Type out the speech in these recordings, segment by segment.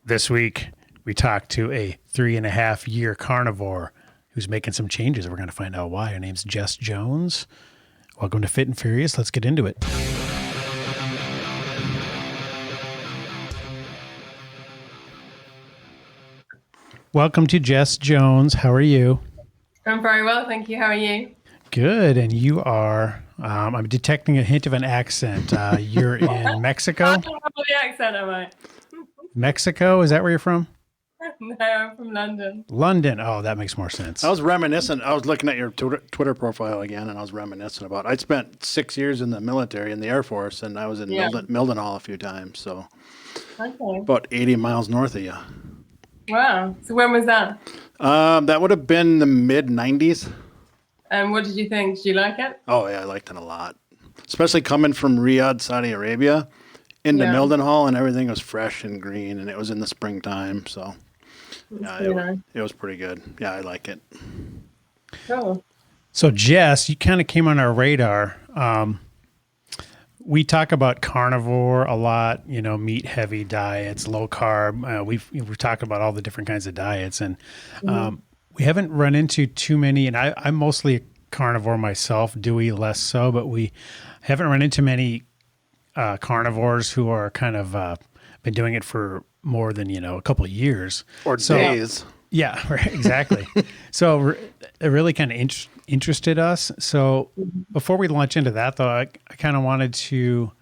This week, we talked to a 3.5-year carnivore who's making some changes. We're going to find out why. Her name's Jess Jones. Welcome to Fit and Furious. Let's get into it. Welcome to Jess Jones. How are you? I'm very well, thank you. How are you? Good. And you are, I'm detecting a hint of an accent. You're in Mexico? I don't have the accent, am I? Mexico? Is that where you're from? No, I'm from London. London. Oh, that makes more sense. I was reminiscent. I was looking at your Twitter profile again, and I was reminiscent about. I spent 6 years in the military in the Air Force, and I was in Mildenhall a few times. So, about 80 miles north of you. Wow. So when was that? That would have been the mid '90s. And what did you think? Did you like it? Oh yeah, I liked it a lot, especially coming from Riyadh, Saudi Arabia, into Mildenhall, and everything was fresh and green, and it was in the springtime. So, yeah, it was pretty good. Yeah, I like it. Cool. So, Jess, you kind of came on our radar. We talk about carnivore a lot, you know, meat heavy diets, low carb. We've talked about all the different kinds of diets, and we haven't run into too many. And I'm mostly a carnivore myself, Dewey less so, but we haven't run into many carnivores who are kind of been doing it for more than, you know, a couple of years or days. Yeah, right, exactly. So it really kind of interested us. So before we launch into that, though, I kind of wanted to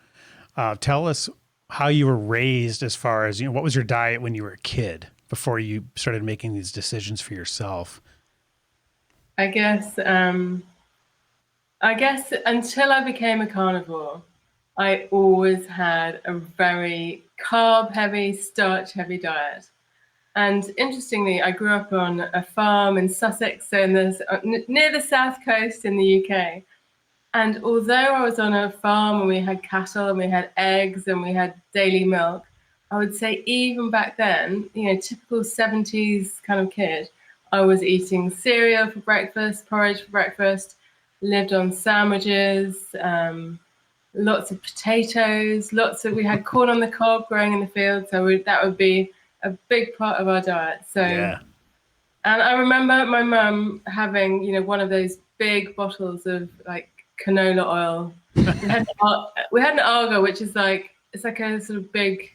tell us how you were raised as far as, you know, what was your diet when you were a kid before you started making these decisions for yourself? I guess until I became a carnivore, I always had a very carb-heavy, starch-heavy diet. And interestingly, I grew up on a farm in Sussex, so near the south coast in the UK. And although I was on a farm and we had cattle and we had eggs and we had daily milk, I would say even back then, you know, typical 70s kind of kid, I was eating cereal for breakfast, porridge for breakfast, lived on sandwiches, lots of potatoes, we had corn on the cob growing in the field. So that would be a big part of our diet. So, and I remember my mum having, you know, one of those big bottles of like canola oil. We had an Argo, which is like, it's like a sort of big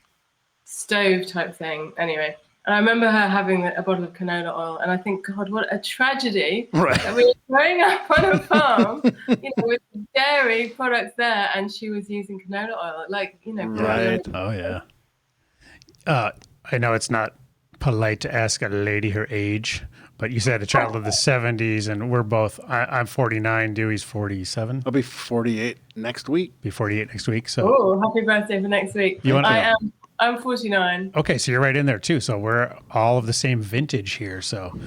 stove type thing. Anyway, and I remember her having a bottle of canola oil, and I think, God, what a tragedy that we were growing up on a farm, you know, with dairy products there, and she was using canola oil, like, you know. Right. Oh yeah. I know it's not polite to ask a lady her age, but you said a child of the 70s, and we're both, I'm 49, Dewey's 47. I'll be 48 next week. Be 48 next week. So. Oh, happy birthday for next week. I'm 49. Okay, so you're right in there too. So we're all of the same vintage here. So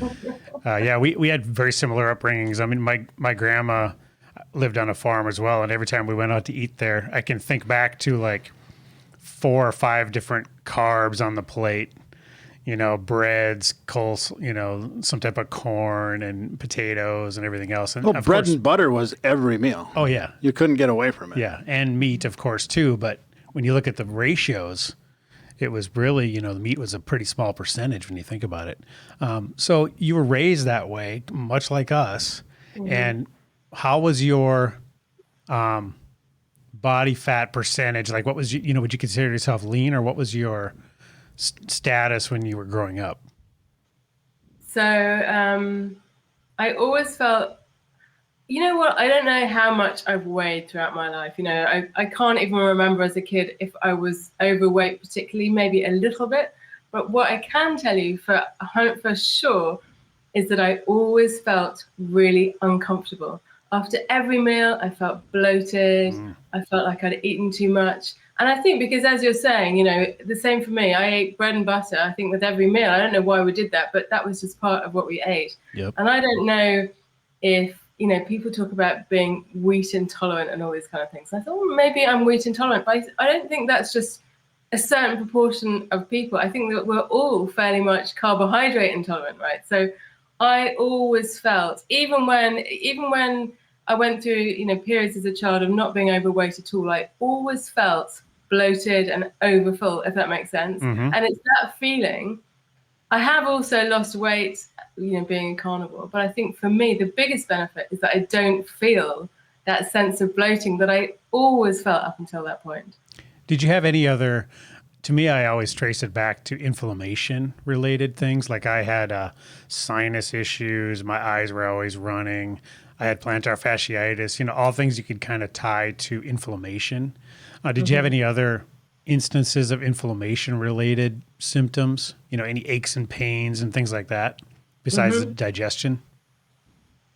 yeah, we had very similar upbringings. I mean, my grandma lived on a farm as well, and every time we went out to eat there, I can think back to like 4 or 5 different carbs on the plate, you know, breads, you know, some type of corn and potatoes and everything else. And bread and butter was every meal. Oh yeah. You couldn't get away from it. Yeah. And meat, of course, too. But when you look at the ratios, it was really, you know, the meat was a pretty small percentage when you think about it. So you were raised that way, much like us. Mm-hmm. And how was your, body fat percentage? Like what was, you know, would you consider yourself lean, or what was your status when you were growing up? So I always felt, you know what, I don't know how much I've weighed throughout my life. You know, I can't even remember as a kid if I was overweight particularly, maybe a little bit. But what I can tell you for sure is that I always felt really uncomfortable. After every meal, I felt bloated. I felt like I'd eaten too much. And I think because, as you're saying, you know, the same for me. I ate bread and butter, I think, with every meal. I don't know why we did that, but that was just part of what we ate. Yep. And I don't know if, you know, people talk about being wheat intolerant and all these kind of things. I thought, well, maybe I'm wheat intolerant, but I don't think that's just a certain proportion of people. I think that we're all fairly much carbohydrate intolerant, right? So I always felt, even when I went through, you know, periods as a child of not being overweight at all, I always felt bloated and overfull, if that makes sense. Mm-hmm. And it's that feeling. I have also lost weight, being a carnivore, but I think for me, the biggest benefit is that I don't feel that sense of bloating that I always felt up until that point. Did you have any other, to me, I always trace it back to inflammation related things. Like I had sinus issues, my eyes were always running. I had plantar fasciitis, all things you could kind of tie to inflammation. Did you have any other instances of inflammation related symptoms, any aches and pains and things like that besides the digestion?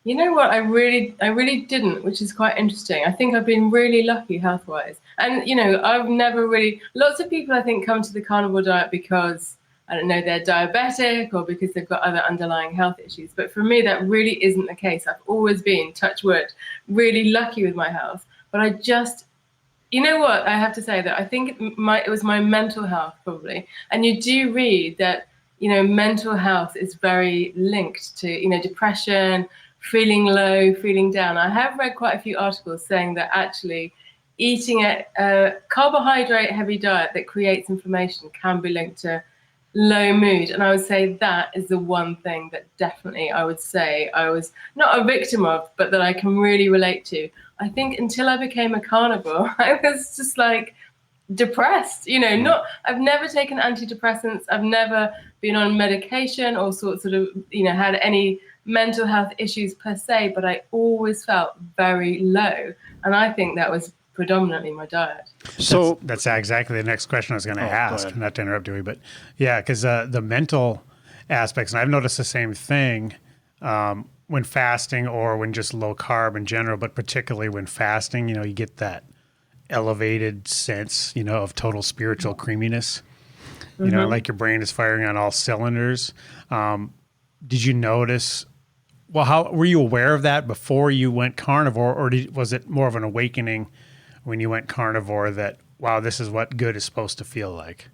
You know what? I really didn't, which is quite interesting. I think I've been really lucky health-wise. And, I've never really, lots of people I think come to the carnivore diet because, I don't know, they're diabetic or because they've got other underlying health issues. But for me, that really isn't the case. I've always been, touch wood, really lucky with my health. But I just, you know what? I have to say that I think it was my mental health probably. And you do read that, mental health is very linked to, depression, feeling low, feeling down. I have read quite a few articles saying that actually eating a carbohydrate-heavy diet that creates inflammation can be linked to low mood. And I would say that is the one thing that definitely I would say I was not a victim of, but that I can really relate to. I think until I became a carnivore, I was just like depressed, I've never taken antidepressants. I've never been on medication or sort of, had any mental health issues per se, but I always felt very low. And I think that was predominantly my diet. So that's exactly the next question I was going to ask, not to interrupt you, but yeah, because the mental aspects, and I've noticed the same thing when fasting or when just low carb in general, but particularly when fasting, you get that elevated sense, of total spiritual creaminess, like your brain is firing on all cylinders. Did you notice, how were you aware of that before you went carnivore, or was it more of an awakening when you went carnivore that, wow, this is what good is supposed to feel like?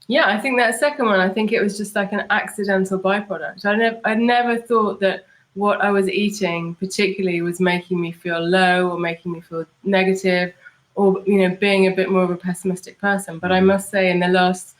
Yeah, I think that second one, I think it was just like an accidental byproduct. I never thought that what I was eating particularly was making me feel low or making me feel negative or, being a bit more of a pessimistic person. But I must say in the last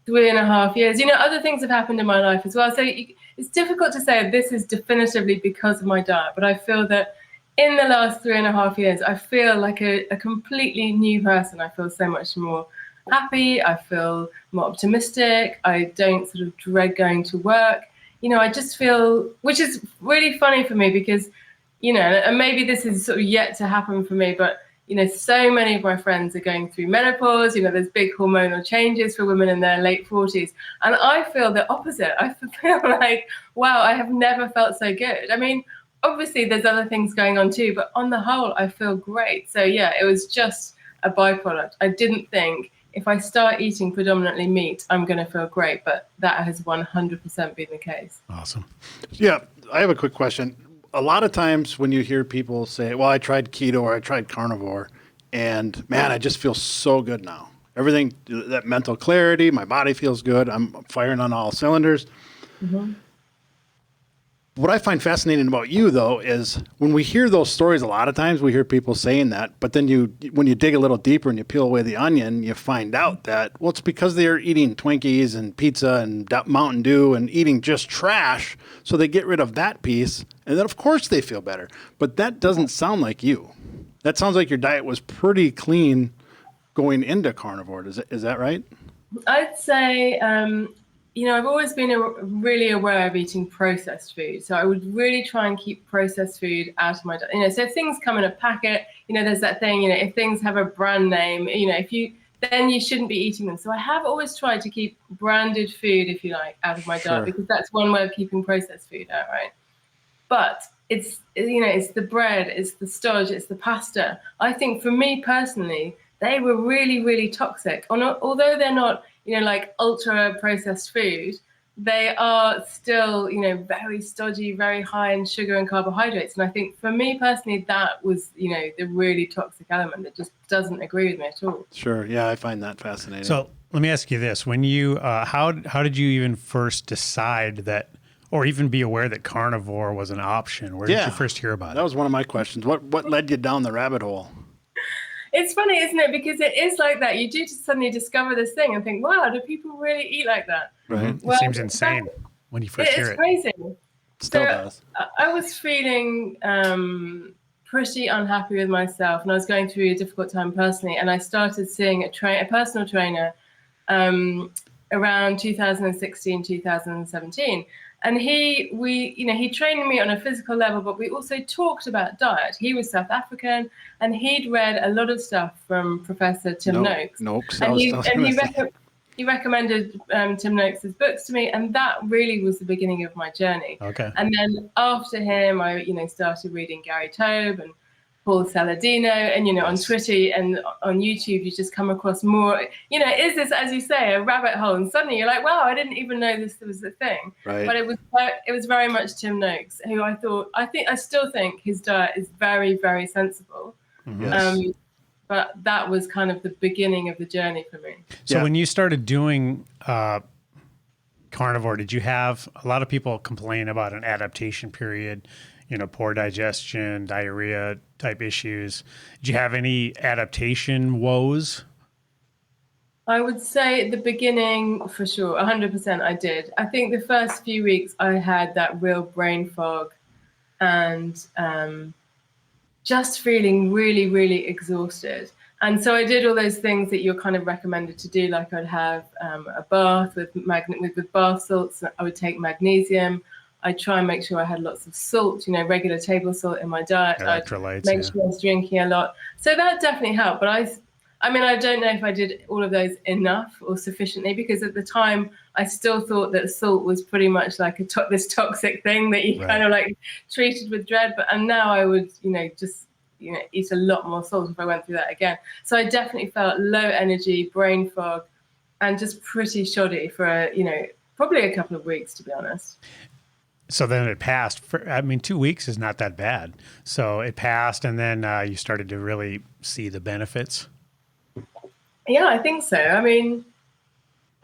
3.5 years, other things have happened in my life as well. So it's difficult to say this is definitively because of my diet, but I feel that in the last 3.5 years, I feel like a completely new person. I feel so much more happy. I feel more optimistic. I don't sort of dread going to work. I just feel, which is really funny for me because, and maybe this is sort of yet to happen for me, but so many of my friends are going through menopause. There's big hormonal changes for women in their late 40s. And I feel the opposite. I feel like, wow, I have never felt so good. I mean, obviously there's other things going on too, but on the whole, I feel great. So yeah, it was just a byproduct. I didn't think if I start eating predominantly meat, I'm going to feel great, but that has 100% been the case. Awesome. Yeah, I have a quick question. A lot of times when you hear people say, well, I tried keto or I tried carnivore, and man, I just feel so good now. Everything, that mental clarity, my body feels good. I'm firing on all cylinders. Mm-hmm. What I find fascinating about you, though, is when we hear those stories, a lot of times we hear people saying that, but then when you dig a little deeper and you peel away the onion, you find out that, well, it's because they're eating Twinkies and pizza and Mountain Dew and eating just trash, so they get rid of that piece, and then, of course, they feel better. But that doesn't sound like you. That sounds like your diet was pretty clean going into carnivore. Is that right? I'd say... I've always been really aware of eating processed food. So I would really try and keep processed food out of my diet. So if things come in a packet, there's that thing, if things have a brand name, then you shouldn't be eating them. So I have always tried to keep branded food, if you like, out of my diet, because that's one way of keeping processed food out, right? But it's the bread, it's the stodge, it's the pasta. I think for me personally, they were really, really toxic. Although they're not, like ultra processed food, they are still, very stodgy, very high in sugar and carbohydrates. And I think for me personally, that was, the really toxic element that just doesn't agree with me at all. Sure. Yeah, I find that fascinating. So let me ask you this. When you, how did you even first decide that, or even be aware that carnivore was an option? Where did you first hear about it? That was one of my questions. What led you down the rabbit hole? It's funny, isn't it? Because it is like that. You do just suddenly discover this thing and think, wow, do people really eat like that? Right. It seems insane when you first hear it. It's crazy. Still does. I was feeling pretty unhappy with myself, and I was going through a difficult time personally, and I started seeing a personal trainer around 2016, 2017. And he trained me on a physical level, but we also talked about diet. He was South African, and he'd read a lot of stuff from Professor Tim Noakes. He recommended Tim Noakes' books to me, and that really was the beginning of my journey. Okay. And then after him, I started reading Gary Taube and Paul Saladino, and on Twitter and on YouTube, you just come across more. Is this, as you say, a rabbit hole? And suddenly you're like, wow, I didn't even know this was a thing. Right. But it was very much Tim Noakes, who I still think his diet is very, very sensible. Yes. But that was kind of the beginning of the journey for me. So when you started doing carnivore, did you have a lot of people complain about an adaptation period? Poor digestion, diarrhea type issues. Did you have any adaptation woes? I would say at the beginning, for sure, 100% I did. I think the first few weeks I had that real brain fog and just feeling really, really exhausted. And so I did all those things that you're kind of recommended to do. Like I'd have a bath with bath salts. I would take magnesium. I'd try and make sure I had lots of salt, regular table salt in my diet. Electrolytes, I'd make sure I was drinking a lot. So that definitely helped. But I don't know if I did all of those enough or sufficiently, because at the time I still thought that salt was pretty much like this toxic thing that you kind of like treated with dread. And now I would, just eat a lot more salt if I went through that again. So I definitely felt low energy, brain fog, and just pretty shoddy for probably a couple of weeks, to be honest. So then it passed. 2 weeks is not that bad. So it passed, and then you started to really see the benefits. Yeah, I think so.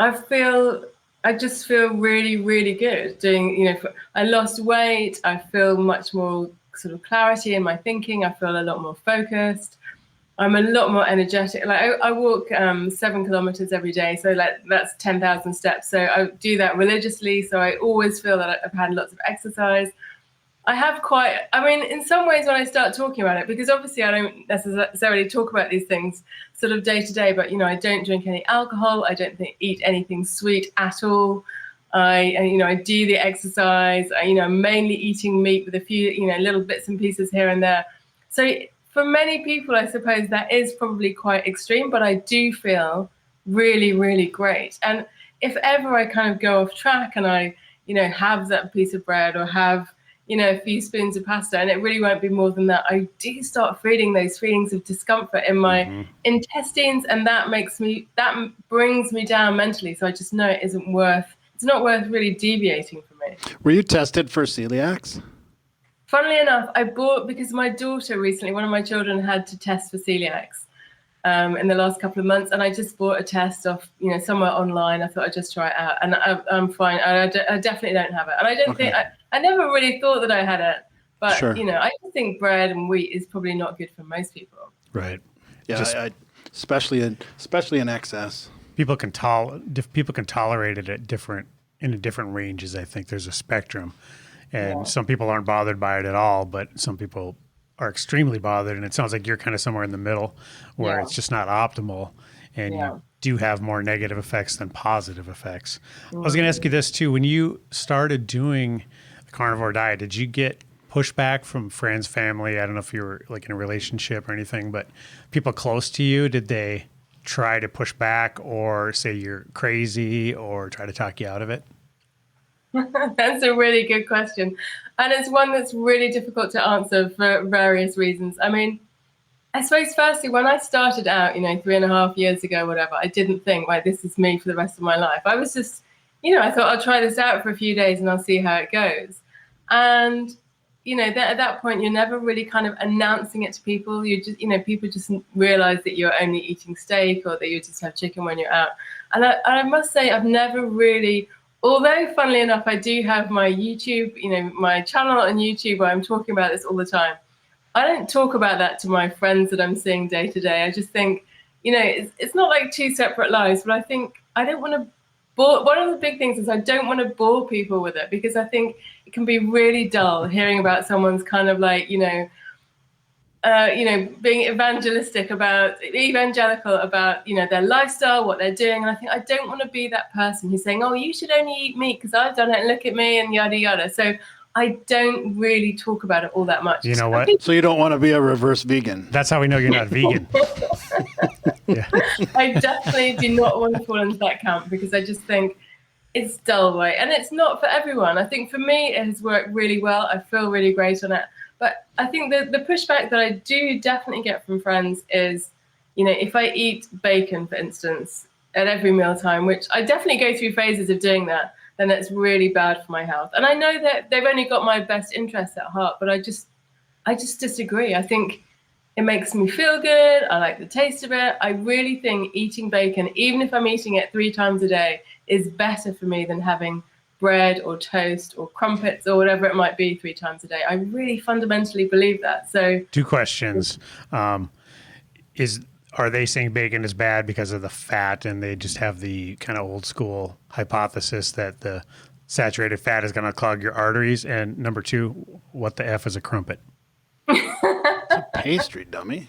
I just feel really, really good doing, I lost weight. I feel much more sort of clarity in my thinking. I feel a lot more focused. I'm a lot more energetic. Like I walk 7 kilometers every day. So that's 10,000 steps. So I do that religiously. So I always feel that I've had lots of exercise. I have in some ways when I start talking about it, because obviously I don't necessarily talk about these things sort of day to day, but, I don't drink any alcohol. I don't eat anything sweet at all. I do the exercise. I'm mainly eating meat with a few, little bits and pieces here and there. So for many people, I suppose that is probably quite extreme, but I do feel really, really great. And if ever I kind of go off track and I, have that piece of bread or have, a few spoons of pasta, and it really won't be more than that, I do start feeling those feelings of discomfort in my intestines, and that brings me down mentally. So I just know it's not worth really deviating from me. Were you tested for celiacs? Funnily enough, because my daughter recently, one of my children had to test for celiacs in the last couple of months, and I just bought a test off, somewhere online. I thought I'd just try it out, and I'm fine. I definitely don't have it, and I don't think I never really thought that I had it, but sure. I just think bread and wheat is probably not good for most people. Right. Yeah, especially in excess. People can tolerate it in different ranges. I think there's a spectrum. And some people aren't bothered by it at all, but some people are extremely bothered. And it sounds like you're kind of somewhere in the middle where it's just not optimal. And you do have more negative effects than positive effects. I was going to ask you this too. When you started doing the carnivore diet, did you get pushback from friends, family? I don't know if you were like in a relationship or anything, but people close to you, did they try to push back or say you're crazy or try to talk you out of it? That's a really good question. And it's one that's really difficult to answer for various reasons. I suppose firstly, when I started out, 3.5 years ago, whatever, I didn't think, like, this is me for the rest of my life. I was just, I thought I'll try this out for a few days and I'll see how it goes. And, at that point, you're never really kind of announcing it to people. You just, people just realize that you're only eating steak or that you just have chicken when you're out. And I must say, I've never really, although funnily enough, I do have my YouTube, my channel on YouTube where I'm talking about this all the time. I don't talk about that to my friends that I'm seeing day to day. I just think, it's not like two separate lives, but I think I don't want to bore. One of the big things is I don't want to bore people with it, because I think it can be really dull hearing about someone's kind of like, being evangelical about, their lifestyle, what they're doing. And I think I don't want to be that person who's saying, oh, you should only eat meat because I've done it and look at me and yada, yada. So I don't really talk about it all that much. You know what? So you don't want to be a reverse vegan. That's how we know you're not vegan. Yeah. I definitely do not want to fall into that camp, because I just think it's dull, right? And it's not for everyone. I think for me, it has worked really well. I feel really great on it. But I think the pushback that I do definitely get from friends is, if I eat bacon, for instance, at every mealtime, which I definitely go through phases of doing that, then it's really bad for my health. And I know that they've only got my best interests at heart, but I just disagree. I think it makes me feel good. I like the taste of it. I really think eating bacon, even if I'm eating it 3 times a day, is better for me than having bread or toast or crumpets or whatever it might be 3 times a day. I really fundamentally believe that. So 2 questions. Are they saying bacon is bad because of the fat, and they just have the kind of old school hypothesis that the saturated fat is going to clog your arteries? And number 2, what the F is a crumpet? Pastry, dummy.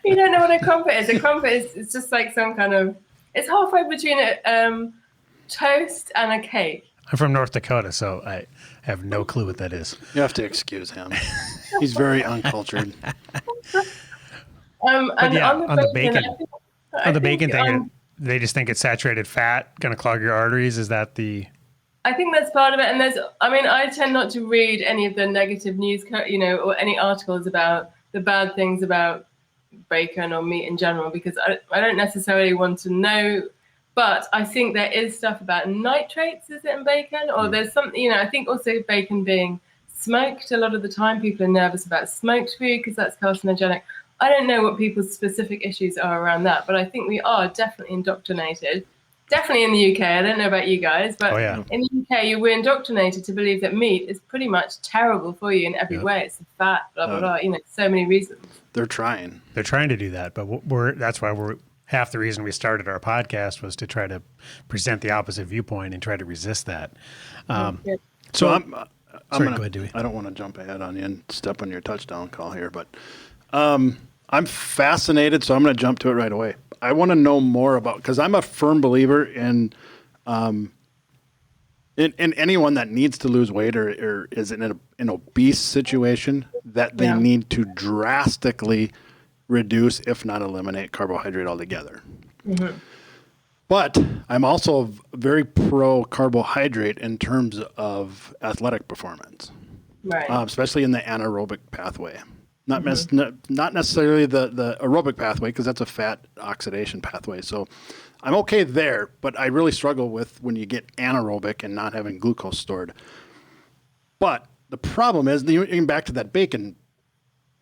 You don't know what a crumpet is. A crumpet is just like some kind of, it's halfway between a toast and a cake. I'm from North Dakota, so I have no clue what that is. You have to excuse him. He's very uncultured. On the bacon thing, they just think it's saturated fat, going to clog your arteries. Is that the... I think that's part of it. And I tend not to read any of the negative news, or any articles about the bad things about bacon or meat in general, because I don't necessarily want to know. But I think there is stuff about nitrates, is it, in bacon? Or there's something, I think also bacon being smoked. A lot of the time people are nervous about smoked food because that's carcinogenic. I don't know what people's specific issues are around that, but I think we are definitely indoctrinated. Definitely in the UK. I don't know about you guys, but in the UK, we're indoctrinated to believe that meat is pretty much terrible for you in every way. It's fat, blah, blah, blah, so many reasons. They're trying to do that, but that's why half the reason we started our podcast was to try to present the opposite viewpoint and try to resist that. So I'm sorry, go ahead, Dewey. I don't want to jump ahead on you and step on your touchdown call here, but I'm fascinated, so I'm going to jump to it right away. I want to know more about, because I'm a firm believer in anyone that needs to lose weight or is in an obese situation, that they need to drastically reduce, if not eliminate, carbohydrate altogether. Mm-hmm. But I'm also very pro carbohydrate in terms of athletic performance, right? Especially in the anaerobic pathway. Not necessarily the aerobic pathway, because that's a fat oxidation pathway. So I'm okay there, but I really struggle with when you get anaerobic and not having glucose stored. But the problem is, getting back to that bacon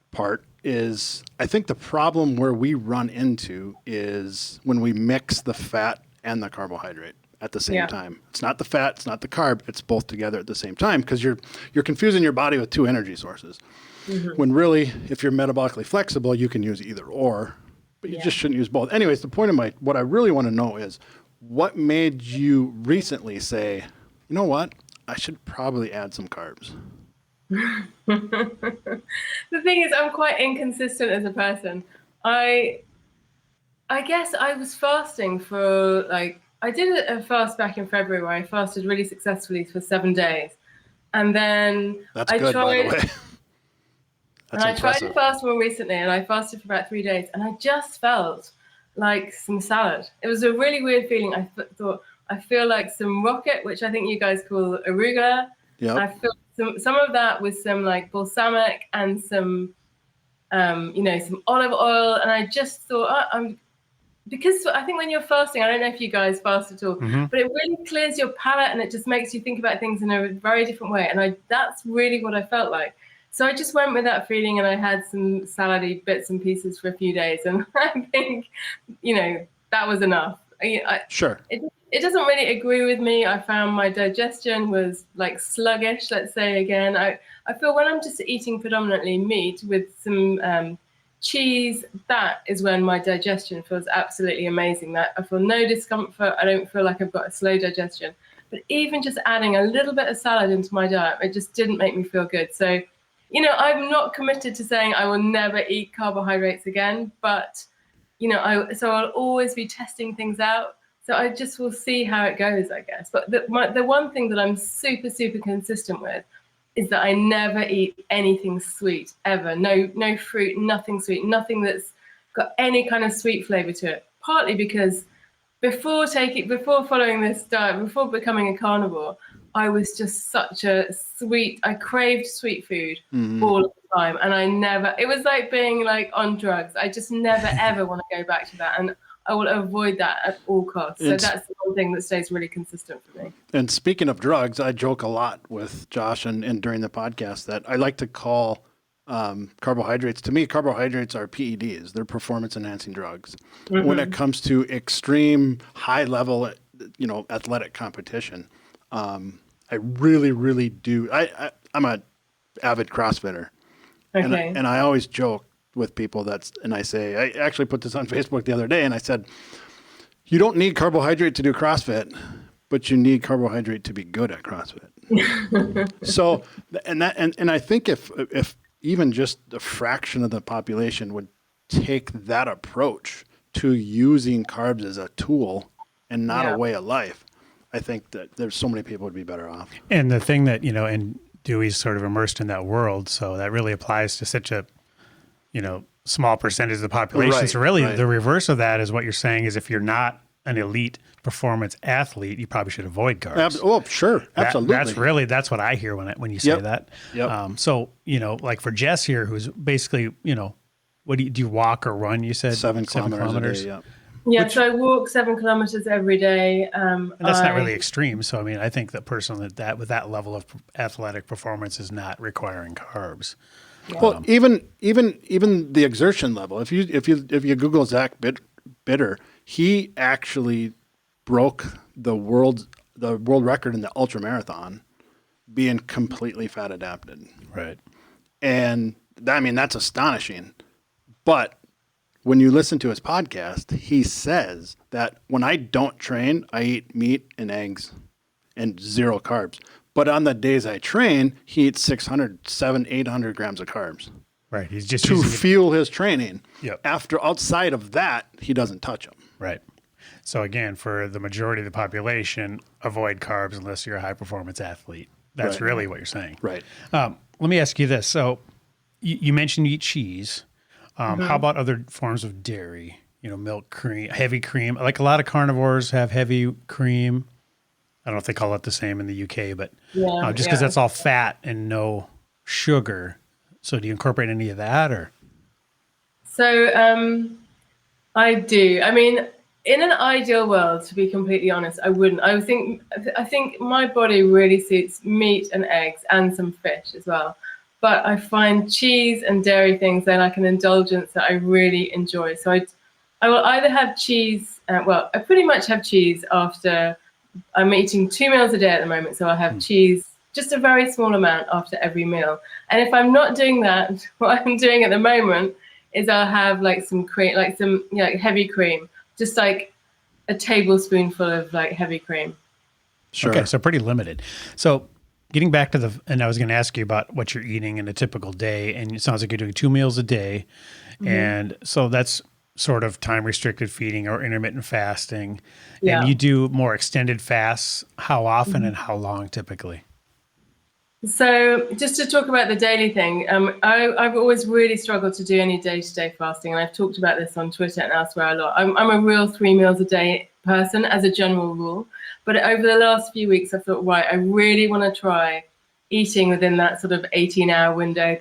part, is I think the problem where we run into is when we mix the fat and the carbohydrate at the same time. It's not the fat, it's not the carb, it's both together at the same time, because you're confusing your body with 2 energy sources. Mm-hmm. When really, if you're metabolically flexible, you can use either or, but you just shouldn't use both. Anyways, the point of what I really want to know is, what made you recently say, you know what, I should probably add some carbs? The thing is, I'm quite inconsistent as a person. I guess I was fasting for I did a fast back in February where I fasted really successfully for 7 days. And then That's good, by the way. I tried to fast more recently, and I fasted for about 3 days, and I just felt like some salad. It was a really weird feeling. I thought, I feel like some rocket, which I think you guys call arugula. Yep. I feel some of that with some balsamic and some, some olive oil. And I just thought, because I think when you're fasting, I don't know if you guys fast at all, but it really clears your palate, and it just makes you think about things in a very different way. And that's really what I felt like. So I just went with that feeling, and I had some salady bits and pieces for a few days. And I think, that was enough. Sure. It it doesn't really agree with me. I found my digestion was like sluggish, let's say again. I feel when I'm just eating predominantly meat with some cheese, that is when my digestion feels absolutely amazing. That I feel no discomfort. I don't feel like I've got a slow digestion. But even just adding a little bit of salad into my diet, it just didn't make me feel good. So, I'm not committed to saying I will never eat carbohydrates again, but I'll always be testing things out. So I just will see how it goes, I guess. But the one thing that I'm super, super consistent with is that I never eat anything sweet ever. No fruit, nothing sweet, nothing that's got any kind of sweet flavor to it. Partly because before following this diet, before becoming a carnivore, I was just I craved sweet food all the time. And it was like being like on drugs. I just never, ever want to go back to that. And I will avoid that at all costs. So that's the one thing that stays really consistent for me. And speaking of drugs, I joke a lot with Josh and during the podcast that I like to call carbohydrates. To me, carbohydrates are PEDs. They're performance enhancing drugs. When it comes to extreme high level, athletic competition, I really, really do. I'm an avid CrossFitter. Okay. And I always joke with people and I say, I actually put this on Facebook the other day and I said, you don't need carbohydrate to do CrossFit, but you need carbohydrate to be good at CrossFit. So, and I think if even just a fraction of the population would take that approach to using carbs as a tool and not a way of life, I think that there's so many people would be better off. And the thing that, and Dewey's sort of immersed in that world. So that really applies to such a, small percentage of the population. Right, so really the reverse of that is what you're saying is if you're not an elite performance athlete, you probably should avoid carbs. Sure. Absolutely. That's what I hear when you say that. Yep. So, like for Jess here, who's basically, what do you walk or run? You said 7 kilometers a day, Yeah, so I walk 7 kilometers every day. And that's not really extreme. So, I mean, I think the person that with that level of athletic performance is not requiring carbs. Yeah. Well, even the exertion level. If you Google Zach Bitter, he actually broke the world record in the ultra marathon, being completely fat adapted. Right. And that's astonishing. But when you listen to his podcast, he says that when I don't train, I eat meat and eggs and 0 carbs. But on the days I train, he eats 800 grams of carbs. Right. He's just to fuel his training. Yep. Outside of that, he doesn't touch them. Right. So again, for the majority of the population, avoid carbs unless you're a high performance athlete. That's really what you're saying. Right. Let me ask you this. So you mentioned you eat cheese. How about other forms of dairy? Milk, cream, heavy cream. Like a lot of carnivores have heavy cream. I don't know if they call it the same in the UK, but just because that's all fat and no sugar. So do you incorporate any of that or? So I do. I mean, in an ideal world, to be completely honest, I wouldn't. I think my body really suits meat and eggs and some fish as well. But I find cheese and dairy things, they're like an indulgence that I really enjoy. So I will either have cheese. I pretty much have cheese after. I'm eating 2 meals a day at the moment, so I have cheese, just a very small amount after every meal. And if I'm not doing that, what I'm doing at the moment is I'll have like some cream, like some heavy cream, just like a tablespoonful of like heavy cream. Sure. Okay, so pretty limited. So getting back to and I was going to ask you about what you're eating in a typical day, and it sounds like you're doing 2 meals a day, and so that's sort of time restricted feeding or intermittent fasting. Yeah. And you do more extended fasts. How often and how long typically? So just to talk about the daily thing, I've always really struggled to do any day-to-day fasting, and I've talked about this on Twitter and elsewhere a lot. I'm a real 3 meals a day person as a general rule, but over the last few weeks I thought, right, I really want to try eating within that sort of 18-hour window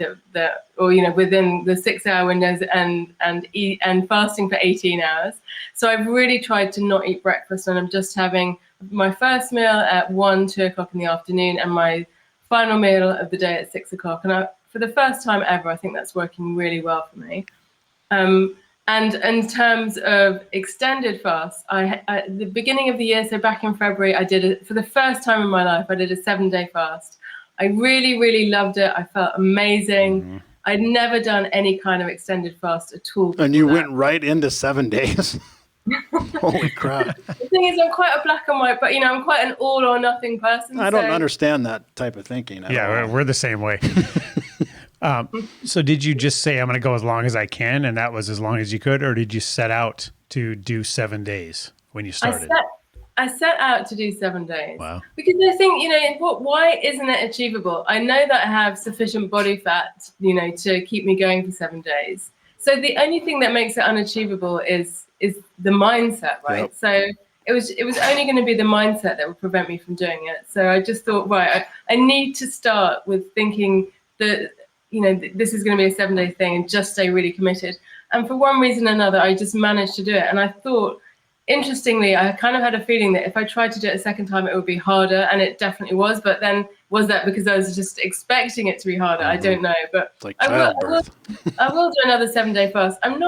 or within the 6-hour windows and fasting for 18 hours. So I've really tried to not eat breakfast, and I'm just having my first meal at 2 o'clock in the afternoon and my final meal of the day at 6 o'clock. And for the first time ever, I think that's working really well for me. And in terms of extended fast, at the beginning of the year, so back in February, I did it for the first time in my life. I did a 7-day fast. I really, really loved it. I felt amazing. Mm-hmm. I'd never done any kind of extended fast at all. And you went right into 7 days. Holy crap. The thing is, I'm quite a black and white, but I'm quite an all or nothing person. I don't understand that type of thinking. Yeah, we're the same way. So did you just say, I'm going to go as long as I can, and that was as long as you could, or did you set out to do 7 days when you started? I set out to do 7 days. Wow. Because I think, why isn't it achievable? I know that I have sufficient body fat, to keep me going for 7 days. So the only thing that makes it unachievable is the mindset, right? Yep. So it was only going to be the mindset that would prevent me from doing it. So I just thought, right, I need to start with thinking that, this is going to be a 7-day thing and just stay really committed. And for one reason or another, I just managed to do it. And I thought, interestingly, I kind of had a feeling that if I tried to do it a second time, it would be harder. And it definitely was. But then was that because I was just expecting it to be harder? Mm-hmm. I don't know. But it's like childbirth. I will do another 7-day fast. And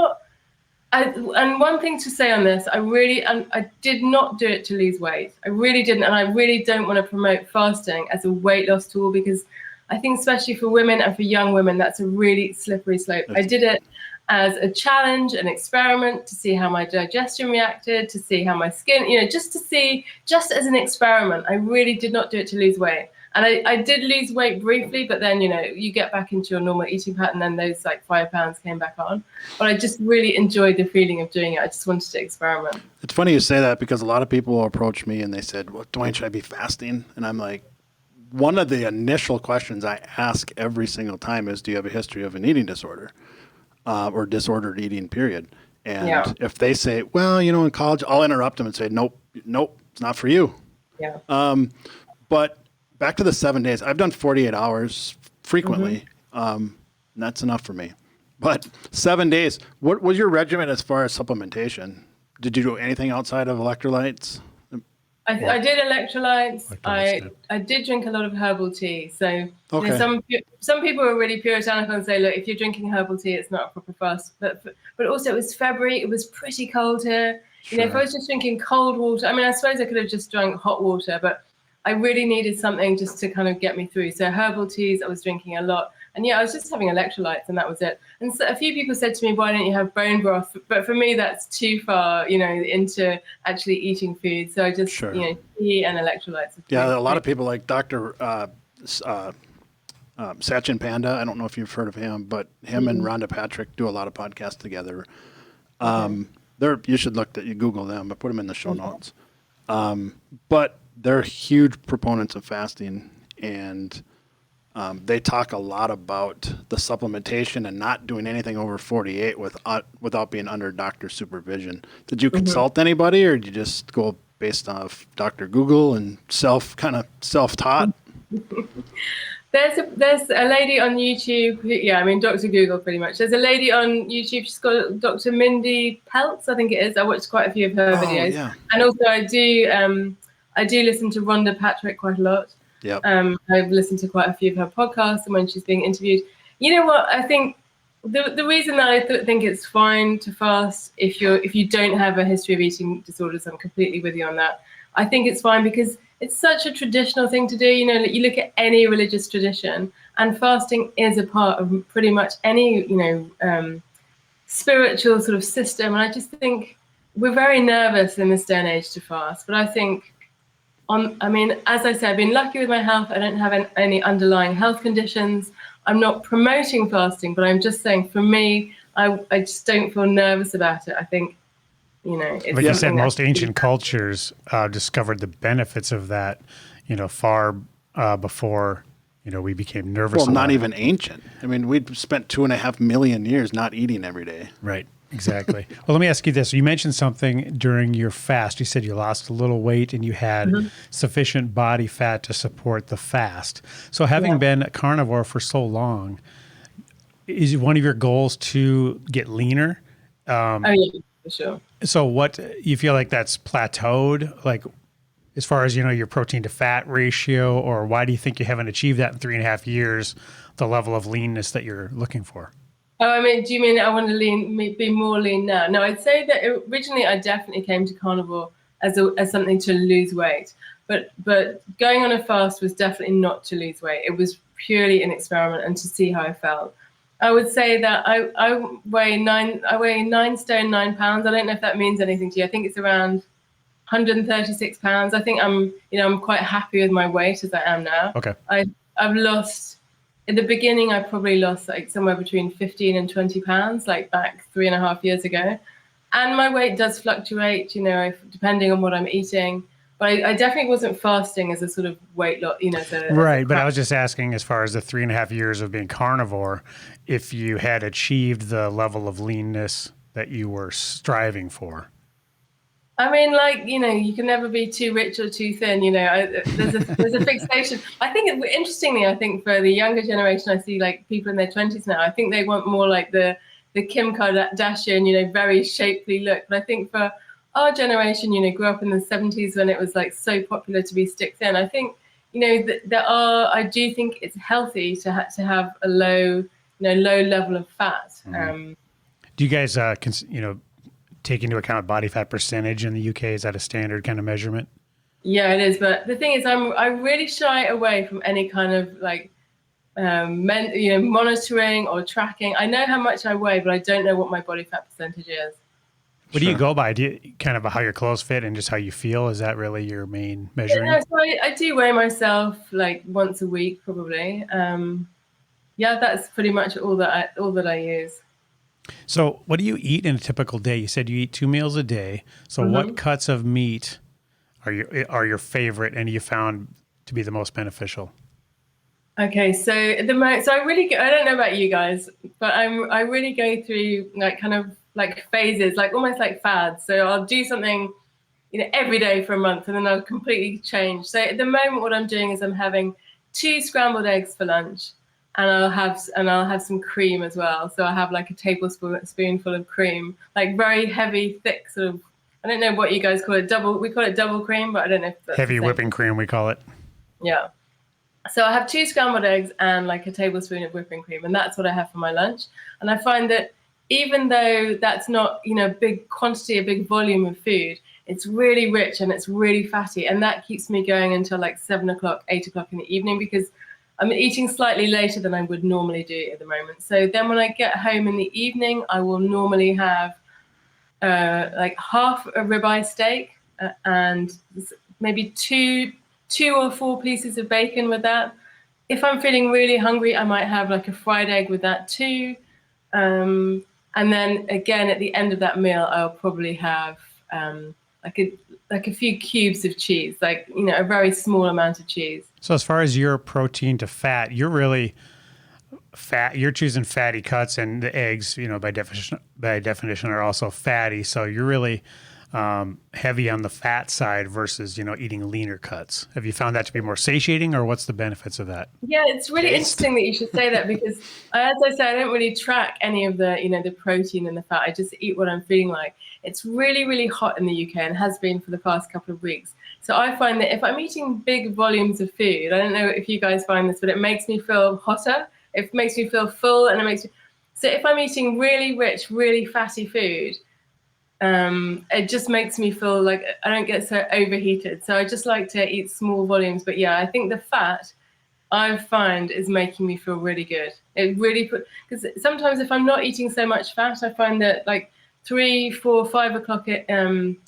one thing to say on this, I did not do it to lose weight. I really didn't. And I really don't want to promote fasting as a weight loss tool, because I think especially for women and for young women, that's a really slippery slope. I did it as a challenge, an experiment to see how my digestion reacted, to see how my skin, just as an experiment. I really did not do it to lose weight. And I did lose weight briefly, but then, you get back into your normal eating pattern, and those 5 pounds came back on. But I just really enjoyed the feeling of doing it. I just wanted to experiment. It's funny you say that, because a lot of people approach me and they said, well, Dwayne, should I be fasting? And I'm like, one of the initial questions I ask every single time is, do you have a history of an eating disorder or disordered eating, period? And if they say, well, in college, I'll interrupt them and say, nope, it's not for you. Yeah. But back to the 7 days, I've done 48 hours frequently. Mm-hmm. And that's enough for me. But 7 days, what was your regimen as far as supplementation? Did you do anything outside of electrolytes? I did electrolytes. I did drink a lot of herbal tea. So some people are really puritanical and say, look, if you're drinking herbal tea, it's not a proper fast. But also, it was February. It was pretty cold here. Sure. If I was just drinking cold water, I suppose I could have just drank hot water, but I really needed something just to kind of get me through. So herbal teas, I was drinking a lot. And I was just having electrolytes, and that was it. And so a few people said to me, why don't you have bone broth? But for me, that's too far, into actually eating food. So I just, tea and electrolytes. Yeah, a lot of people like Dr. Sachin Panda. I don't know if you've heard of him, but him and Rhonda Patrick do a lot of podcasts together. You should you Google them. I put them in the show notes. But they're huge proponents of fasting, and they talk a lot about the supplementation and not doing anything over 48 without being under doctor supervision. Did you consult anybody, or did you just go based off Dr. Google and self-taught? There's a lady on YouTube. Dr. Google pretty much. There's a lady on YouTube. She's got Dr. Mindy Peltz, I think it is. I watched quite a few of her videos. Yeah. And also I do listen to Rhonda Patrick quite a lot. Yep. I've listened to quite a few of her podcasts, and when she's being interviewed, you know what? I think the reason that I think it's fine to fast if you don't have a history of eating disorders, I'm completely with you on that. I think it's fine because it's such a traditional thing to do. You look at any religious tradition, and fasting is a part of pretty much any spiritual sort of system. And I just think we're very nervous in this day and age to fast, but I think. As I said, I've been lucky with my health. I don't have any underlying health conditions. I'm not promoting fasting, but I'm just saying, for me, I just don't feel nervous about it. I think, it's like you said, most ancient cultures discovered the benefits of that, far before, we became nervous. Well, not even ancient. We'd spent 2.5 million years not eating every day. Right. Exactly. Well, let me ask you this. You mentioned something during your fast. You said you lost a little weight and you had sufficient body fat to support the fast. So having been a carnivore for so long, is one of your goals to get leaner? Yeah, for sure. So what, you feel like that's plateaued? Like as far as, your protein to fat ratio, or why do you think you haven't achieved that in 3.5 years, the level of leanness that you're looking for? Oh, I mean, do you mean I want to be more lean now? No, I'd say that originally I definitely came to carnivore as something to lose weight, but going on a fast was definitely not to lose weight. It was purely an experiment and to see how I felt. I would say that I weigh 9 stone 9 pounds. I don't know if that means anything to you. I think it's around 136 pounds. I think I'm quite happy with my weight as I am now. Okay. I've lost. In the beginning, I probably lost like somewhere between 15 and 20 pounds, like back 3.5 years ago. And my weight does fluctuate, depending on what I'm eating. But I definitely wasn't fasting as a sort of weight loss, Right. But I was just asking, as far as the 3.5 years of being carnivore, if you had achieved the level of leanness that you were striving for. I mean, you can never be too rich or too thin. There's a fixation. I think, interestingly, I think for the younger generation, I see like people in their 20s now. I think they want more like the Kim Kardashian, very shapely look. But I think for our generation, grew up in the 70s when it was like so popular to be stick thin. I think, I do think it's healthy to have a low level of fat. Mm-hmm. Do you guys, take into account body fat percentage in the UK? Is that a standard kind of measurement? Yeah, it is. But the thing is, I really shy away from any kind of like monitoring or tracking. I know how much I weigh, but I don't know what my body fat percentage is. What do you go by? Do you kind of how your clothes fit and just how you feel? Is that really your main measuring? Yeah, so I do weigh myself like once a week, probably. Yeah, that's pretty much all that I use. So what do you eat in a typical day? You said you eat 2 meals a day. So what cuts of meat are your favorite and you found to be the most beneficial? Okay, so I don't know about you guys, but I really go through like kind of like phases, like almost like fads. So I'll do something, every day for a month, and then I'll completely change. So at the moment, what I'm doing is I'm having 2 scrambled eggs for lunch, and I'll have some cream as well. So I have like a tablespoonful of cream, like very heavy, thick sort of. I don't know what you guys call it. We call it double cream, but I don't know if that's heavy whipping cream, we call it. Yeah. So I have 2 scrambled eggs and like a tablespoon of whipping cream, and that's what I have for my lunch. And I find that even though that's not, a big quantity, a big volume of food, it's really rich and it's really fatty. And that keeps me going until like 7 o'clock, 8 o'clock in the evening, because I'm eating slightly later than I would normally do at the moment. So then when I get home in the evening, I will normally have like half a ribeye steak and maybe two or 4 pieces of bacon with that. If I'm feeling really hungry, I might have like a fried egg with that too. And then again, at the end of that meal, I'll probably have like a few cubes of cheese, like, a very small amount of cheese. So as far as your protein to fat, you're really fat. You're choosing fatty cuts, and the eggs, by definition, are also fatty. So you're really heavy on the fat side versus, eating leaner cuts. Have you found that to be more satiating, or what's the benefits of that? Yeah, it's really interesting that you should say that, because as I said, I don't really track any of the, the protein and the fat. I just eat what I'm feeling like. It's really, really hot in the UK and has been for the past couple of weeks. So I find that if I'm eating big volumes of food, I don't know if you guys find this, but it makes me feel hotter. It makes me feel full, and so if I'm eating really rich, really fatty food, it just makes me feel like I don't get so overheated. So I just like to eat small volumes. But yeah, I think the fat I find is making me feel really good. It really because sometimes if I'm not eating so much fat, I find that like 3, 4, 5 o'clock in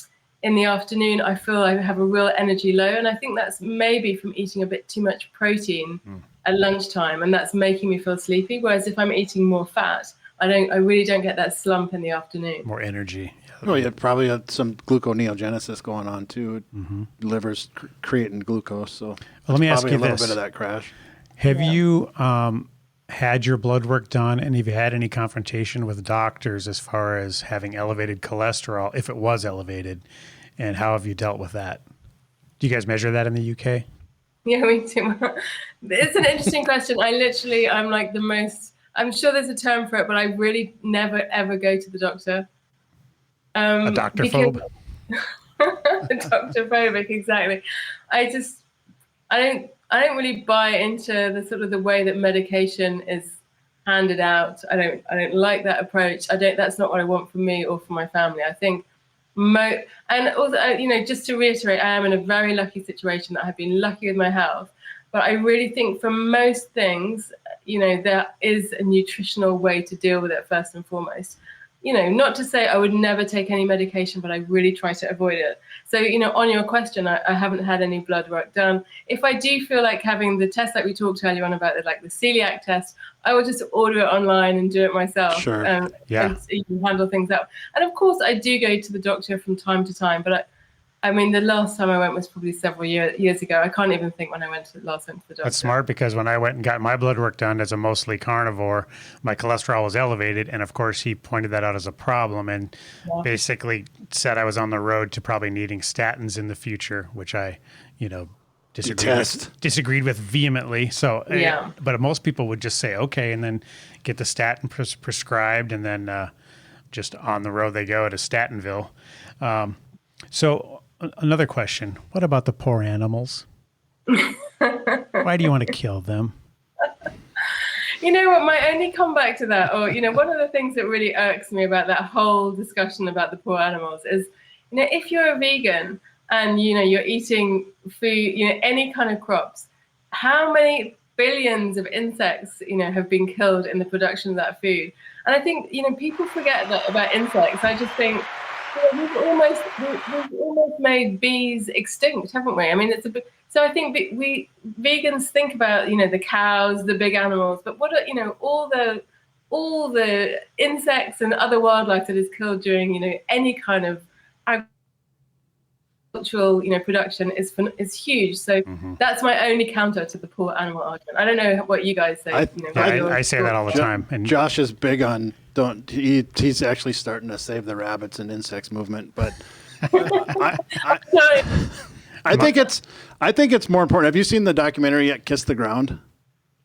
the afternoon, I feel I have a real energy low. And I think that's maybe from eating a bit too much protein at lunchtime, and that's making me feel sleepy. Whereas if I'm eating more fat, I really don't get that slump in the afternoon. More energy. Oh, you probably have some gluconeogenesis going on too. Liver's creating glucose, so let me ask you a little this. bit of that crash. Have you had your blood work done, and have you had any confrontation with doctors as far as having elevated cholesterol, if it was elevated, and how have you dealt with that? Do you guys measure that in the UK? Yeah, me too. It's an interesting question. I'm like I'm sure there's a term for it, but I really never, ever go to the doctor. A doctor-phobe? Doctor-phobic, exactly. I don't really buy into the sort of the way that medication is handed out. I don't like that approach. That's not what I want for me or for my family. I think and also, just to reiterate, I am in a very lucky situation that I've been lucky with my health. But I really think for most things, there is a nutritional way to deal with it first and foremost. Not to say I would never take any medication, but I really try to avoid it. So, on your question, I haven't had any blood work done. If I do feel like having the test that we talked earlier on about, like the celiac test, I will just order it online and do it myself. Sure. And you can handle things out. And of course, I do go to the doctor from time to time, but the last time I went was probably several years ago. I can't even think when I went to the doctor. That's smart, because when I went and got my blood work done as a mostly carnivore, my cholesterol was elevated. And of course, he pointed that out as a problem and basically said I was on the road to probably needing statins in the future, which I, disagreed with vehemently. So, but most people would just say, okay, and then get the statin prescribed, and then just on the road they go to Statinville. So another question, what about the poor animals? Why do you want to kill them? You know what, my only comeback to that, or, one of the things that really irks me about that whole discussion about the poor animals is, if you're a vegan and, you're eating food, any kind of crops, how many billions of insects, have been killed in the production of that food? And I think, people forget that about insects. I just think, we've almost made bees extinct, haven't we? So I think we vegans think about, the cows, the big animals, but what are, all the insects and other wildlife that is killed during, any kind of agricultural, production is huge. So that's my only counter to the poor animal argument. I don't know what you guys say. I say that all the time. And Josh is big on he's actually starting to save the rabbits and insects movement, but I think it's more important. Have you seen the documentary yet, Kiss the Ground?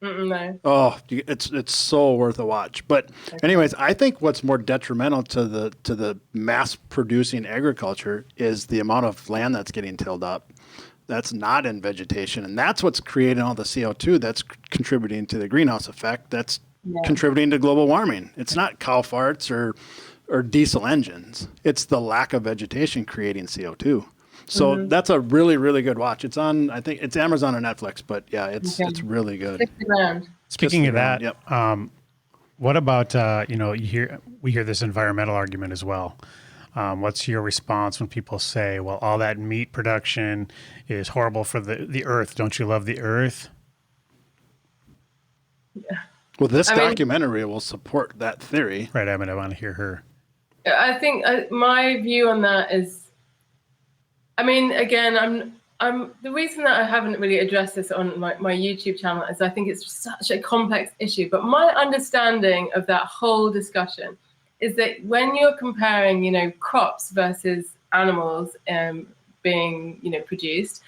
No. Oh, it's so worth a watch. But anyways, I think what's more detrimental to the mass producing agriculture is the amount of land that's getting tilled up that's not in vegetation, and that's what's creating all the CO2 that's contributing to the greenhouse effect. That's contributing to global warming. It's not cow farts or diesel engines. It's the lack of vegetation creating CO2. So that's a really, really good watch. It's on, I think it's Amazon or Netflix, but yeah, it's really good. Speaking of that, what about, we hear this environmental argument as well. What's your response when people say, well, all that meat production is horrible for the earth. Don't you love the earth? Yeah. Well, this documentary will support that theory. Right. I want to hear her. I think my view on that is, again, the reason that I haven't really addressed this on my YouTube channel is I think it's such a complex issue. But my understanding of that whole discussion is that when you're comparing, crops versus animals being, produced,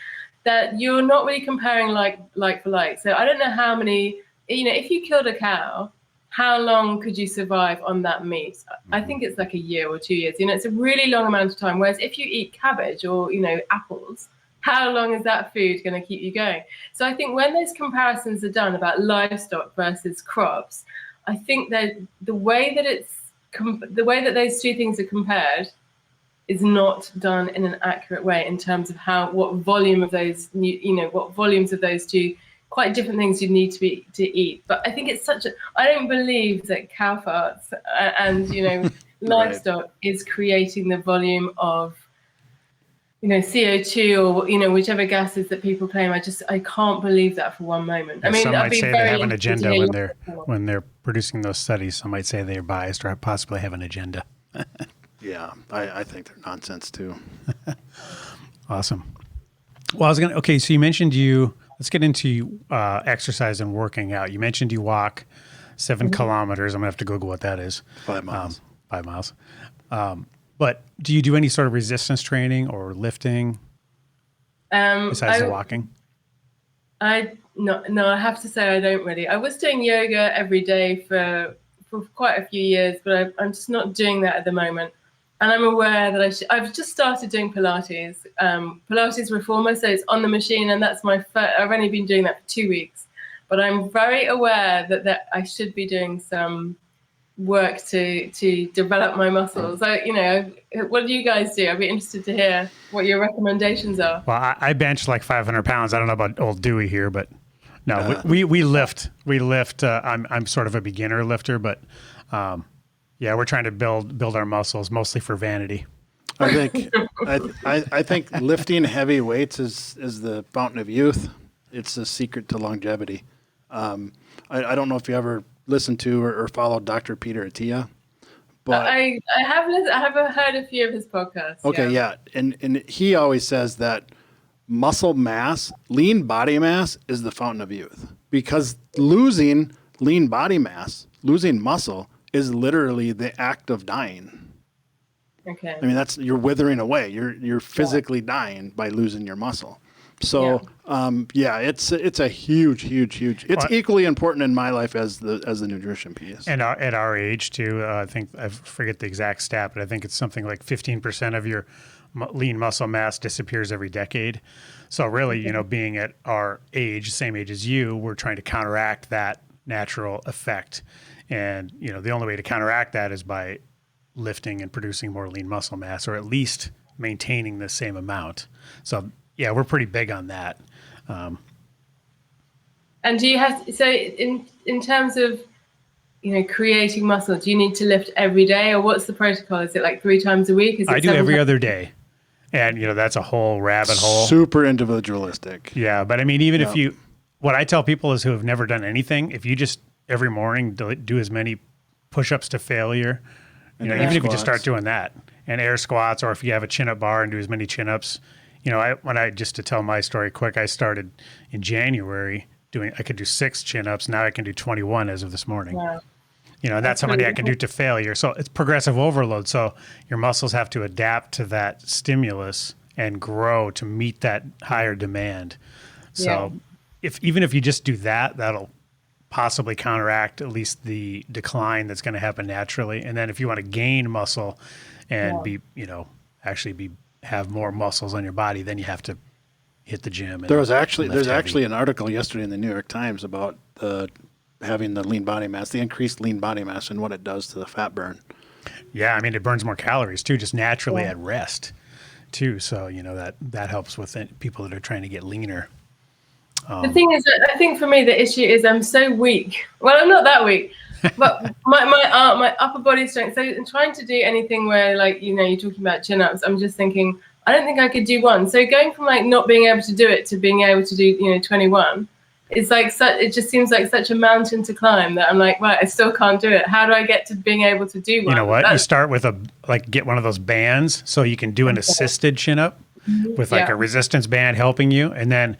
that you're not really comparing like for like. So I don't know how many, if you killed a cow, how long could you survive on that meat? I think it's like a year or 2 years. It's a really long amount of time. Whereas if you eat cabbage or, apples, how long is that food going to keep you going? So I think when those comparisons are done about livestock versus crops, I think that the way that those two things are compared is not done in an accurate way in terms of what volume of those, what volumes of those two quite different things you need to eat. But I think it's I don't believe that cow farts and, livestock is creating the volume of, CO2 or, whichever gases that people claim. I can't believe that for one moment. Some might say they have an agenda when they're producing those studies. Some might say they're biased or possibly have an agenda. Yeah, I think they're nonsense too. Awesome. Well, so you mentioned let's get into exercise and working out. You mentioned you walk 7 kilometers. I'm going to have to Google what that is. 5 miles. 5 miles. But do you do any sort of resistance training or lifting besides the walking? No, I have to say I don't really. I was doing yoga every day for quite a few years, but I'm just not doing that at the moment. And I'm aware that I've just started doing Pilates, Pilates Reformer. So it's on the machine, and that's I've only been doing that for 2 weeks. but I'm very aware that I should be doing some work to develop my muscles. So, what do you guys do? I'd be interested to hear what your recommendations are. Well, I bench like 500 pounds. I don't know about old Dewey here, but no, we lift. We lift. I'm sort of a beginner lifter, but yeah, we're trying to build our muscles mostly for vanity. I think lifting heavy weights is the fountain of youth. It's the secret to longevity. I don't know if you ever listened to or followed Dr. Peter Attia, but I have heard a few of his podcasts. Okay, yeah. And he always says that muscle mass, lean body mass is the fountain of youth, because losing lean body mass, losing muscle is literally the act of dying. Okay. I mean, you're withering away. You're physically dying by losing your muscle. So, it's a huge. It's equally important in my life as the nutrition piece. And at our age too, I think I forget the exact stat, but I think it's something like 15% of your lean muscle mass disappears every decade. So really, being at our age, same age as you, we're trying to counteract that natural effect. And the only way to counteract that is by lifting and producing more lean muscle mass, or at least maintaining the same amount. So yeah, we're pretty big on that. And do you have in terms of creating muscle, do you need to lift every day, or what's the protocol? Is it like 3 times a week? I do every other day, and that's a whole rabbit hole. Super individualistic. Yeah, but I mean, even if what I tell people is who have never done anything, if you just every morning do as many push-ups to failure, even if you just start doing that, and air squats, or if you have a chin-up bar and do as many chin-ups. Just to tell my story quick, I started in January I could do 6 chin-ups. Now I can do 21 as of this morning. Wow. And that's how many I can do to failure. So it's progressive overload. So your muscles have to adapt to that stimulus and grow to meet that higher demand. So even if you just do that, that'll possibly counteract at least the decline that's going to happen naturally. And then if you want to gain muscle and have more muscles on your body, then you have to hit the gym. There's actually an article yesterday in the New York Times about having the lean body mass, the increased lean body mass, and what it does to the fat burn. Yeah, I mean, it burns more calories too, just naturally at rest too. So that helps with people that are trying to get leaner. The thing is, I think for me the issue is I'm so weak. Well, I'm not that weak, but my upper body strength. So in trying to do anything where you're talking about chin-ups, I'm just thinking I don't think I could do one. So going from not being able to do it to being able to do 21, it's it just seems like such a mountain to climb that I'm like, right, I still can't do it. How do I get to being able to do one? You know what? You start with get one of those bands so you can do an assisted chin-up. With a resistance band helping you, and then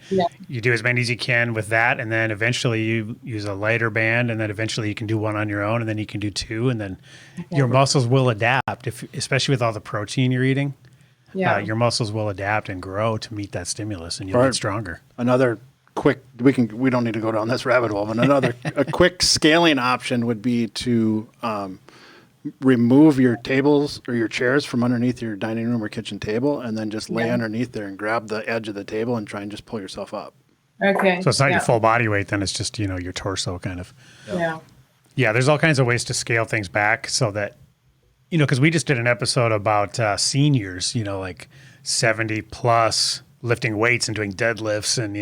you do as many as you can with that, and then eventually you use a lighter band, and then eventually you can do one on your own, and then you can do 2, and then your muscles will adapt, especially with all the protein you're eating. Your muscles will adapt and grow to meet that stimulus, and you'll get stronger. Another quick, we don't need to go down this rabbit hole, but a quick scaling option would be to remove your tables or your chairs from underneath your dining room or kitchen table, and then just lay underneath there and grab the edge of the table and try and just pull yourself up. Okay. So it's not your full body weight, then it's just, your torso kind of. Yeah, there's all kinds of ways to scale things back so that, because we just did an episode about seniors, like 70 plus, lifting weights and doing deadlifts and,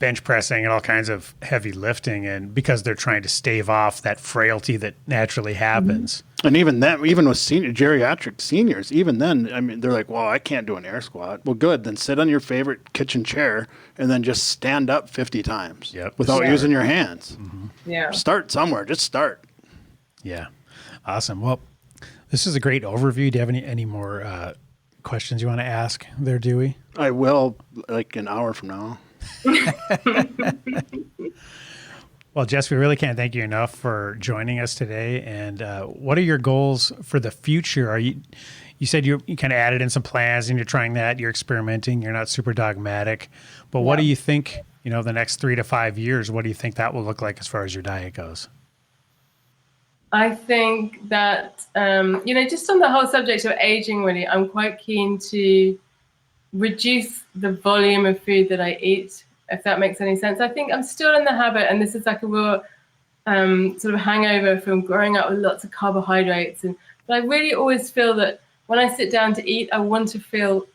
bench pressing and all kinds of heavy lifting, and because they're trying to stave off that frailty that naturally happens. And even with geriatric seniors, even then, I mean, they're like, well, I can't do an air squat. Well, good. Then sit on your favorite kitchen chair and then just stand up 50 times without using your hands. Mm-hmm. Yeah. Start somewhere. Just start. Yeah. Awesome. Well, this is a great overview. Do you have any more questions you want to ask there, Dewey? I will, an hour from now. Well, Jess, we really can't thank you enough for joining us today. And what are your goals for the future? You said you kind of added in some plans and you're trying that, you're experimenting, you're not super dogmatic. But what do you think, the next 3 to 5 years, what do you think that will look like as far as your diet goes? I think that, just on the whole subject of aging, really, I'm quite keen to reduce the volume of food that I eat. if that makes any sense. I think I'm still in the habit, and this is like a real sort of hangover from growing up with lots of carbohydrates. But I really always feel that when I sit down to eat, I want to feel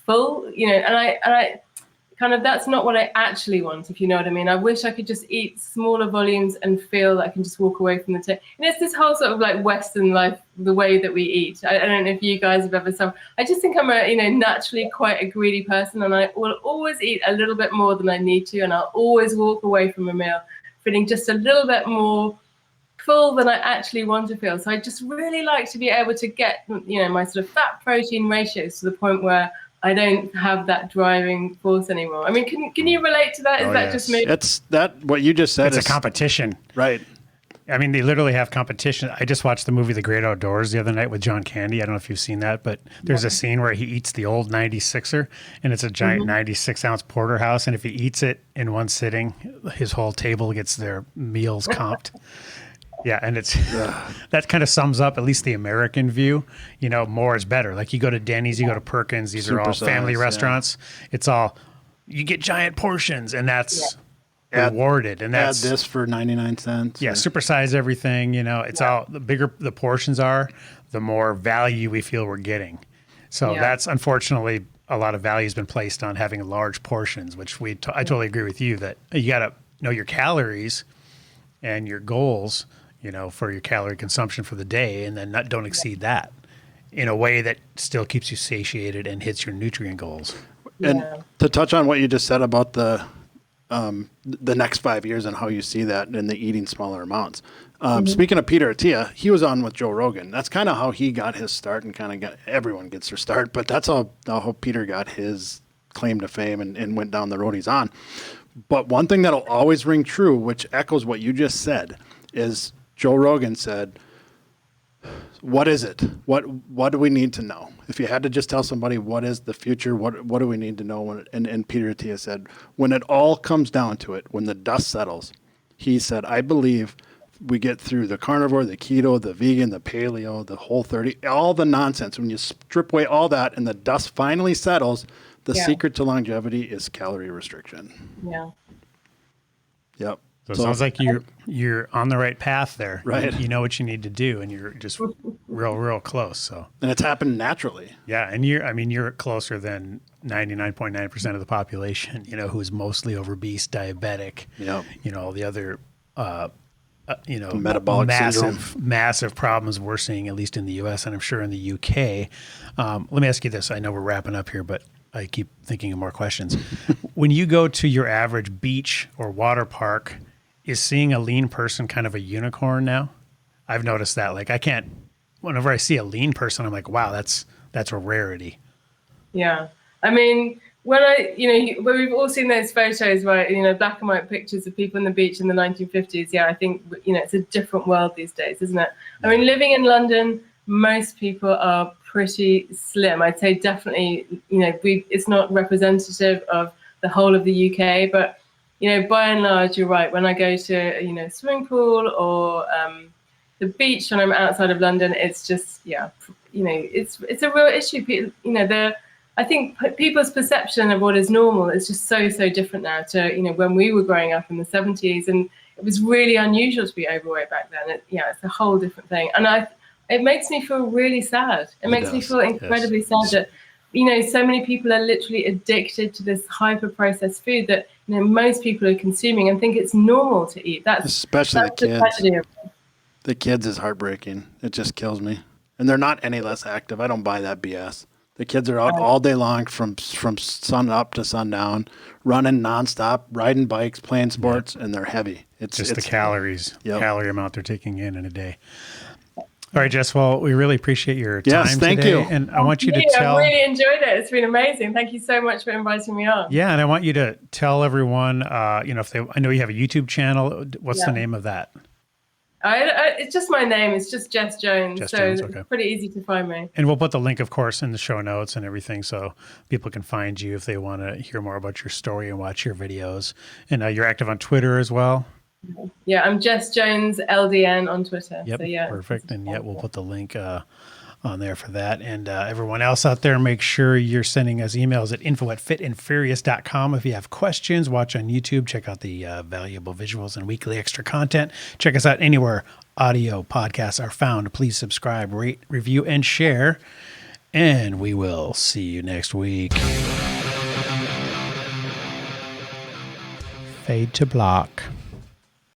full, and I kind of, that's not what I actually want, if you know what I mean. I wish I could just eat smaller volumes and feel like I can just walk away from the table. It's this whole sort of like Western life, the way that we eat. I don't know if you guys have ever suffered. I just think I'm naturally quite a greedy person, and I will always eat a little bit more than I need to, and I'll always walk away from a meal feeling just a little bit more full than I actually want to feel. So I just really like to be able to get, my sort of fat protein ratios to the point where I don't have that driving force anymore. I mean, can you relate to that? Is that just me? It's that what you just said. It's a competition. Right. I mean, they literally have competition. I just watched the movie The Great Outdoors the other night with John Candy. I don't know if you've seen that, but there's a scene where he eats the old 96er, and it's a giant 96-ounce porterhouse. And if he eats it in one sitting, his whole table gets their meals comped. Yeah, and it's that kind of sums up at least the American view. More is better. Like you go to Denny's, you go to Perkins. These are all family restaurants. Yeah. It's all you get giant portions, and that's rewarded. And that's add this for 99 cents. Yeah, supersize everything. It's all the bigger the portions are, the more value we feel we're getting. So that's unfortunately a lot of value has been placed on having large portions, which I totally agree with you that you got to know your calories and your goals. For your calorie consumption for the day, and then don't exceed that in a way that still keeps you satiated and hits your nutrient goals. And to touch on what you just said about the next 5 years and how you see that in the eating smaller amounts. Speaking of Peter Attia, he was on with Joe Rogan. That's kind of how he got his start, and kind of everyone gets their start, but that's how Peter got his claim to fame and went down the road he's on. But one thing that'll always ring true, which echoes what you just said, is Joe Rogan said, what is it? What do we need to know? If you had to just tell somebody what is the future, what do we need to know? And Peter Attia said, when it all comes down to it, when the dust settles, he said, I believe we get through the carnivore, the keto, the vegan, the paleo, the Whole30, all the nonsense. When you strip away all that and the dust finally settles, the secret to longevity is calorie restriction. Yeah. Yep. So it sounds like you're on the right path there. Right. You know what you need to do, and you're just real close. So. And it's happened naturally. Yeah, and you're closer than 99.9% of the population. Who's mostly obese, diabetic. Yep. All the other. The metabolic massive problems we're seeing, at least in the U.S. and I'm sure in the U.K. Let me ask you this. I know we're wrapping up here, but I keep thinking of more questions. When you go to your average beach or water park, is seeing a lean person kind of a unicorn now? I've noticed that. Like whenever I see a lean person, I'm like, wow, that's a rarity. Yeah. I mean, when we've all seen those photos where, black and white pictures of people on the beach in the 1950s. Yeah, I think, it's a different world these days, isn't it? I mean, living in London, most people are pretty slim. I'd say definitely, it's not representative of the whole of the UK, but, by and large, you're right. When I go to, a swimming pool or the beach when I'm outside of London, it's just, it's a real issue. I think people's perception of what is normal is just so different now to, when we were growing up in the 70s, and it was really unusual to be overweight back then. It's a whole different thing. And it makes me feel really sad. It makes me feel incredibly sad that, so many people are literally addicted to this hyper-processed food that, most people are consuming and think it's normal to eat. Especially the kids. The kids is heartbreaking. It just kills me. And they're not any less active. I don't buy that BS. The kids are out all day long from sun up to sundown, running nonstop, riding bikes, playing sports, and they're heavy. It's the calories, calorie amount they're taking in a day. All right, Jess. Well, we really appreciate your time today. Yes, thank you. And I want you to tell. I really enjoyed it. It's been amazing. Thank you so much for inviting me on. Yeah, and I want you to tell everyone, if I know you have a YouTube channel. What's the name of that? It's just my name. It's just Jess Jones. Okay. It's pretty easy to find me. And we'll put the link, of course, in the show notes and everything, so people can find you if they want to hear more about your story and watch your videos. And you're active on Twitter as well. Yeah, I'm Jess Jones LDN on Twitter. Yep, so, perfect. And we'll put the link on there for that. And everyone else out there, make sure you're sending us emails at info@fitandfurious.com. If you have questions, watch on YouTube, check out the valuable visuals and weekly extra content. Check us out anywhere audio podcasts are found. Please subscribe, rate, review, and share. And we will see you next week. Fade to block.